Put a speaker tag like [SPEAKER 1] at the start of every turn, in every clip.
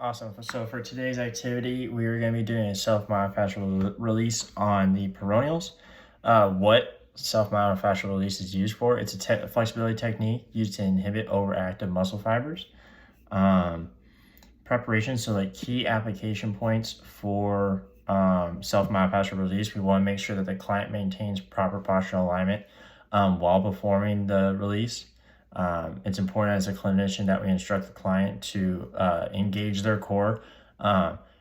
[SPEAKER 1] Awesome. So for today's activity, we are going to be doing a self-myofascial release on the peroneals. What self-myofascial release is used for? It's a flexibility technique used to inhibit overactive muscle fibers. Preparation, so like key application points for self-myofascial release, we want to make sure that the client maintains proper postural alignment while performing the release. It's important as a clinician that we instruct the client to engage their core,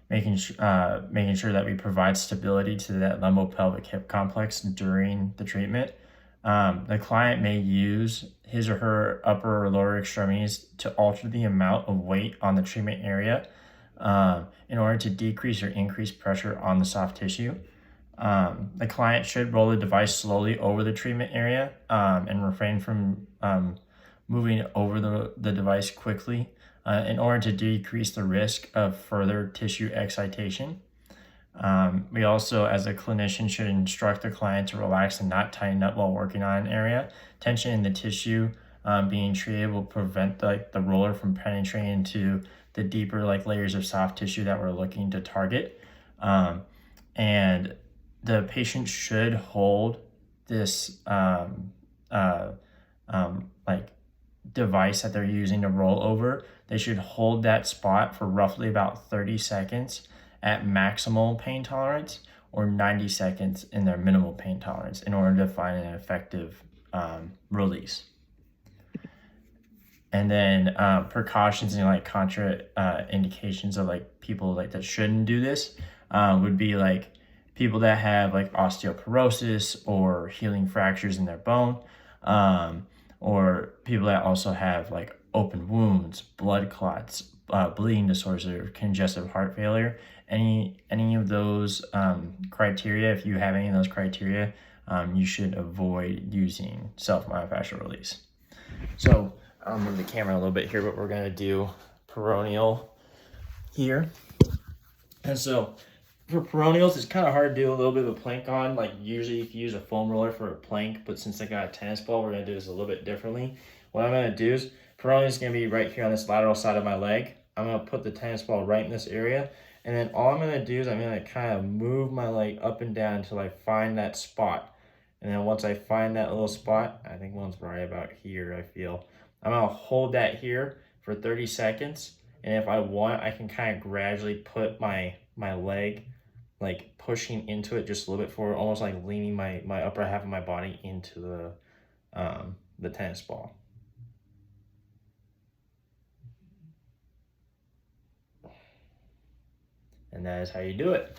[SPEAKER 1] making sure that we provide stability to that lumbopelvic hip complex during the treatment. The client may use his or her upper or lower extremities to alter the amount of weight on the treatment area in order to decrease or increase pressure on the soft tissue. The client should roll the device slowly over the treatment area and refrain from moving over the device quickly in order to decrease the risk of further tissue excitation. We also, as a clinician, should instruct the client to relax and not tighten up while working on an area. Tension in the tissue being treated will prevent the roller from penetrating into the deeper layers of soft tissue that we're looking to target. And the patient should hold this device that they're using to roll over. They should hold that spot for roughly about 30 seconds at maximal pain tolerance or 90 seconds in their minimal pain tolerance in order to find an effective release. And then precautions and contra indications of people that shouldn't do this would be people that have osteoporosis or healing fractures in their bone, or people that also have open wounds, blood clots, bleeding disorders, or congestive heart failure. Any of those criteria, if you have any of those criteria, you should avoid using self-myofascial release. So I'll move the camera a little bit here, but we're going to do peroneal here. And so for peroneals, it's kind of hard to do a little bit of a plank on. Usually you can use a foam roller for a plank, but since I got a tennis ball, we're going to do this a little bit differently. What I'm going to do is peroneal is going to be right here on this lateral side of my leg. I'm going to put the tennis ball right in this area. And then all I'm going to do is I'm going to kind of move my leg up and down until I find that spot. And then once I find that little spot, I think one's right about here, I feel. I'm going to hold that here for 30 seconds. And if I want, I can kind of gradually put my leg pushing into it just a little bit forward, almost leaning my upper half of my body into the tennis ball. And that is how you do it.